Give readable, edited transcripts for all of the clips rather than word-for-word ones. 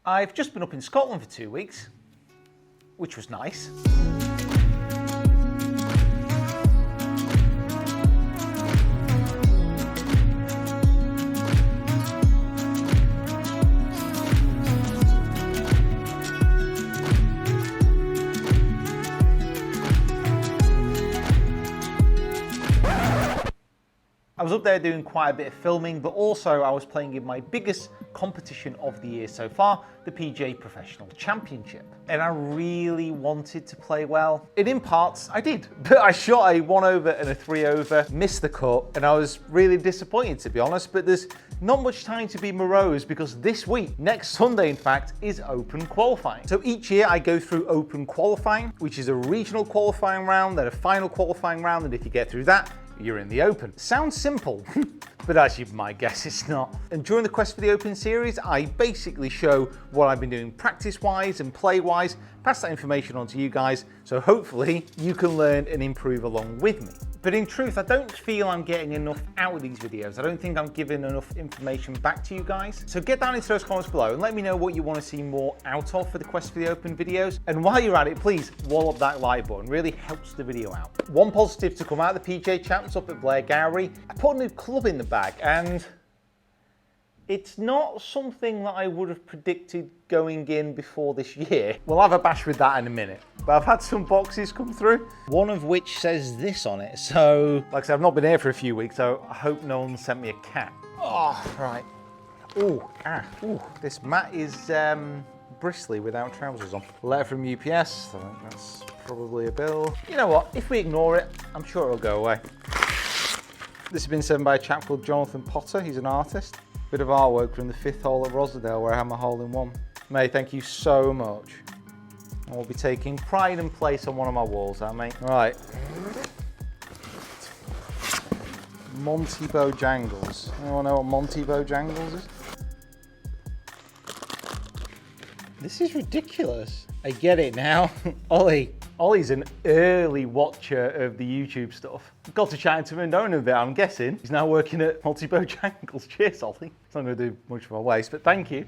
I've just been up in Scotland for 2 weeks, which was nice. I was up there doing quite a bit of filming, but also I was playing in my biggest competition of the year so far, the PGA Professional Championship. And I really wanted to play well. And in parts, I did. But I shot a 1 over and a 3 over, missed the cut, and I was really disappointed, to be honest. But there's not much time to be morose because this week, next Sunday in fact, is Open qualifying. So each year I go through Open qualifying, which is a regional qualifying round, then a final qualifying round, and if you get through that, you're in the Open. Sounds simple, but as you might guess, it's not. And during the Quest for the Open series, I basically show what I've been doing practice-wise and play-wise, pass that information on to you guys, so hopefully you can learn and improve along with me. But in truth, I don't feel I'm getting enough out of these videos. I don't think I'm giving enough information back to you guys. So get down into those comments below and let me know what you want to see more out of for the Quest for the Open videos. And while you're at it, please wall up that like button. Really helps the video out. One positive to come out of the PGA Champs up at Blair Gowrie, I put a new club in the bag, and it's not something that I would have predicted going in before this year. We'll have a bash with that in a minute. But I've had some boxes come through, one of which says this on it. So, like I said, I've not been here for a few weeks, so I hope no one sent me a cat. Oh, right. Ooh, this mat is bristly without trousers on. Letter from UPS, I think that's probably a bill. You know what, if we ignore it, I'm sure it'll go away. This has been sent by a chap called Jonathan Potter. He's an artist. Bit of artwork from the 5th hole at Rosedale where I had my hole-in-one. Mate, thank you so much. I will be taking pride and place on one of my walls, that mate. Right. Monty Bojangles. Anyone know what Monty Bojangles is? This is ridiculous. I get it now. Ollie's an early watcher of the YouTube stuff. Got to chat to him and knowing him a bit, I'm guessing. He's now working at Monty Bojangles. Cheers, Ollie. It's not going to do much for my waist, but thank you.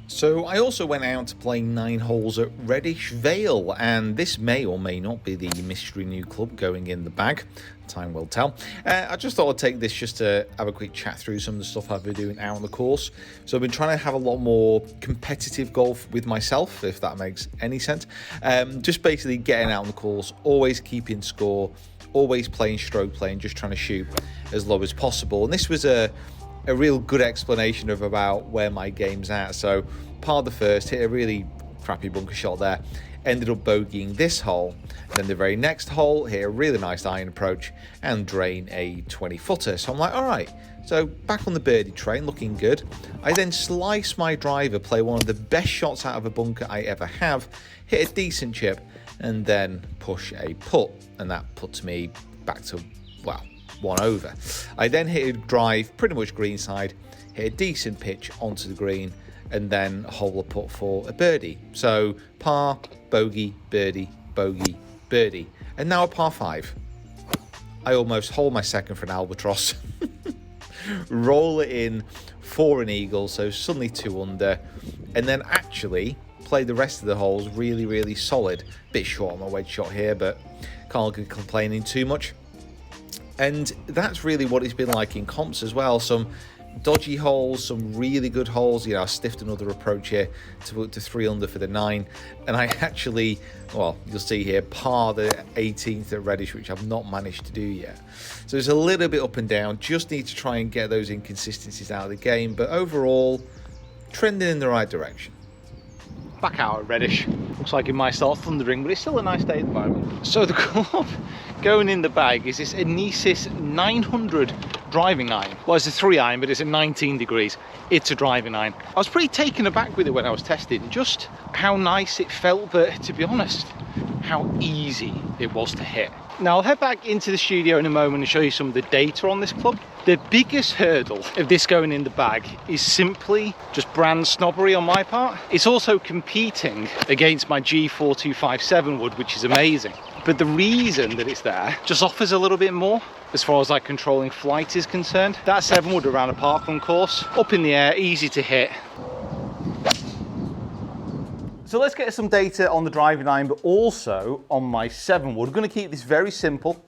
So I also went out to play 9 holes at Reddish Vale, and this may or may not be the mystery new club going in the bag. Time will tell. I just thought I'd take this just to have a quick chat through some of the stuff I've been doing out on the course. So I've been trying to have a lot more competitive golf with myself, if that makes any sense. Just basically getting out on the course, always keeping score, always playing stroke play, and just trying to shoot as low as possible. And this was a real good explanation of about where my game's at. So par the first, hit a really crappy bunker shot there, ended up bogeying this hole, and then the very next hole hit a really nice iron approach and drain a 20-footer. So I'm like, all right, so back on the birdie train, looking good. I then slice my driver, play one of the best shots out of a bunker I ever have, hit a decent chip, and then push a putt, and that puts me back to, well, 1 over. I then hit a drive, pretty much greenside, hit a decent pitch onto the green, and then hole a putt for a birdie. So par, bogey, birdie, bogey, birdie, and now a par 5. I almost hole my second for an albatross, roll it in for an eagle, so suddenly 2 under, and then actually play the rest of the holes really, really solid. Bit short on my wedge shot here, but can't be complaining too much. And that's really what it's been like in comps as well. Some dodgy holes, some really good holes. You know, I stiffed another approach here to 3 under for the 9. And I actually, well, you'll see here, par the 18th at Reddish, which I've not managed to do yet. So it's a little bit up and down. Just need to try and get those inconsistencies out of the game. But overall, trending in the right direction. Back out at Reddish. Looks like it might start thundering, but it's still a nice day at the moment. So the club going in the bag is this Anisis 900 driving iron. Well, it's a 3 iron, but it's at 19 degrees. It's a driving iron. I was pretty taken aback with it when I was testing, just how nice it felt, but to be honest, how easy it was to hit. Now I'll head back into the studio in a moment and show you some of the data on this club. The biggest hurdle of this going in the bag is simply just brand snobbery on my part. It's also competing against my G4257 wood, which is amazing. But the reason that it's there just offers a little bit more as far as like controlling flight is concerned. That 7 wood around a parkrun course, up in the air, easy to hit. So let's get some data on the driving iron, but also on my 7 wood. I'm going to keep this very simple.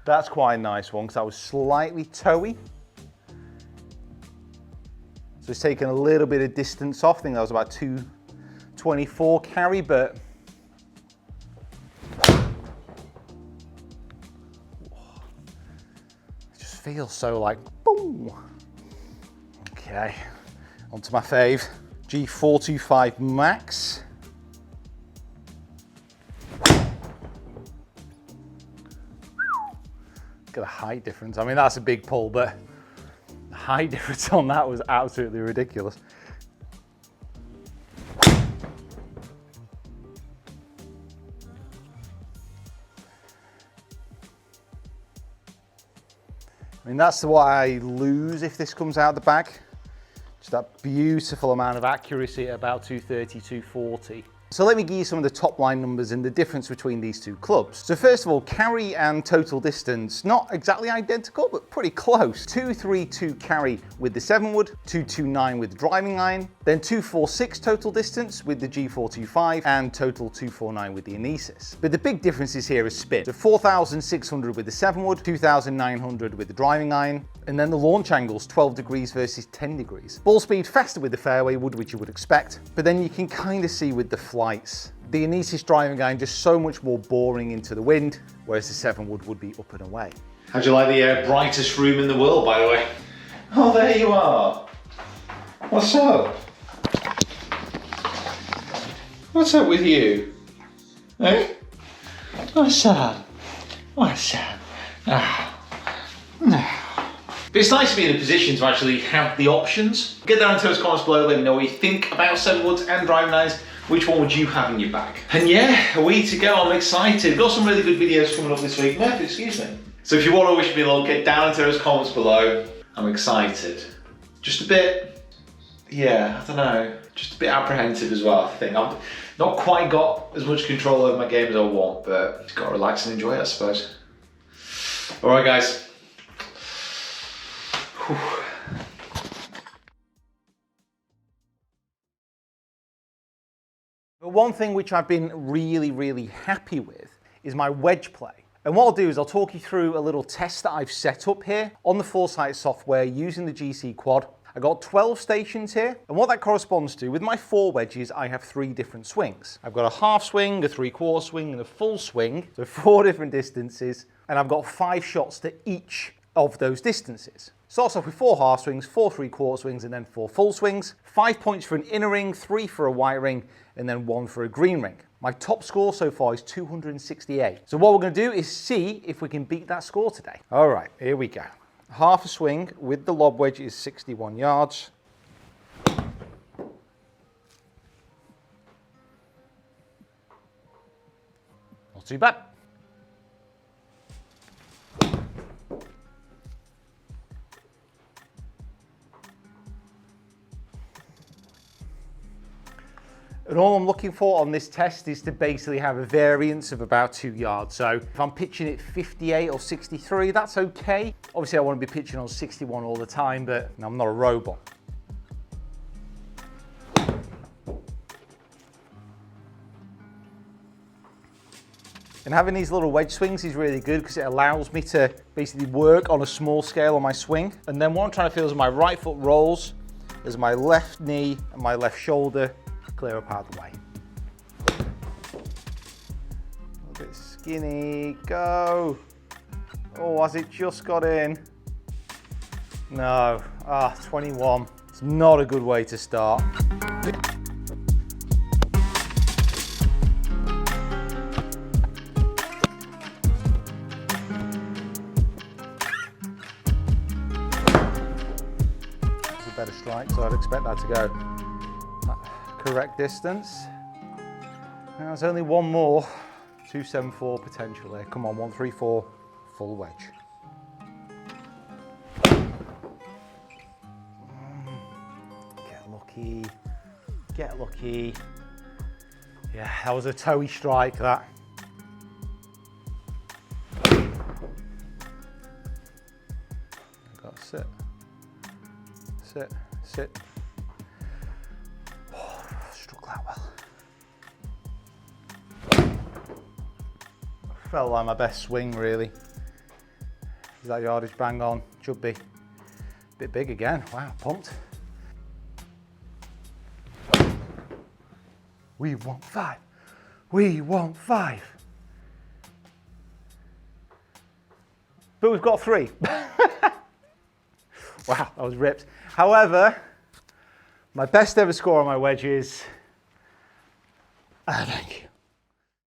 That's quite a nice one because that was slightly toey. So it's taken a little bit of distance off. I think that was about 224 carry, but it just feels so like boom. Okay, onto my fave, G425 Max. Look at the height difference. I mean, that's a big pull, but the height difference on that was absolutely ridiculous. I mean, that's what I lose if this comes out the bag. Just that beautiful amount of accuracy at about 230, 240. So let me give you some of the top line numbers and the difference between these two clubs. So first of all, carry and total distance, not exactly identical, but pretty close. 232 carry with the 7 wood, 229 with the driving iron, then 246 total distance with the G425 and total 249 with the Anesis. But the big differences here is spin. So 4,600 with the 7 wood, 2,900 with the driving iron, and then the launch angles, 12 degrees versus 10 degrees. Ball speed faster with the fairway wood, which you would expect, but then you can kind of see with the flights. The Anesis driving iron just so much more boring into the wind, whereas the 7 would be up and away. How'd you like the brightest room in the world, by the way? Oh, there you are. What's up? What's up with you? Eh? What's up? What's up? But it's nice to be in a position to actually have the options. Get down into those comments below, let me know what you think about 7 woods and driving irons. Which one would you have in your bag? And yeah, a week to go, I'm excited. Got some really good videos coming up this week. Murph, excuse me. So if you want to wish me luck, get down into those comments below. I'm excited. Just a bit, yeah, I don't know, just a bit apprehensive as well, I think. I've not quite got as much control over my game as I want, but just gotta relax and enjoy it, I suppose. All right, guys. Whew. But one thing which I've been really happy with is my wedge play. And what I'll do is I'll talk you through a little test that I've set up here on the Foresight software using the GC Quad. I got 12 stations here, and what that corresponds to, with my 4 wedges, I have 3 different swings. I've got a half swing, a 3/4 swing, and a full swing, so 4 different distances, and I've got 5 shots to each of those distances. Starts off with 4 half swings, 4 3/4 swings, and then 4 full swings. 5 points for an inner ring, 3 for a white ring, and then 1 for a green ring. My top score so far is 268. So what we're going to do is see if we can beat that score today. All right, here we go. Half a swing with the lob wedge is 61 yards. Not too bad. And all I'm looking for on this test is to basically have a variance of about 2 yards. So if I'm pitching it 58 or 63, that's okay. Obviously I want to be pitching on 61 all the time, but I'm not a robot. And having these little wedge swings is really good because it allows me to basically work on a small scale on my swing. And then what I'm trying to feel is my right foot rolls, as my left knee and my left shoulder clear up out of the way. A bit skinny, go. Oh, has it just got in? No, 21. It's not a good way to start. It's a better strike, so I'd expect that to go correct distance. Now there's only one more. 274 potential there. Come on, 134, full wedge. Get lucky, get lucky. Yeah, that was a toey strike, that. sit, sit, sit. Oh, struck that well. Felt like my best swing, really. Is that yardage bang on? Should be. A bit big again. Wow, pumped. We want 5. We want 5. But we've got 3. Wow, that was ripped. However, my best ever score on my wedge is, I think,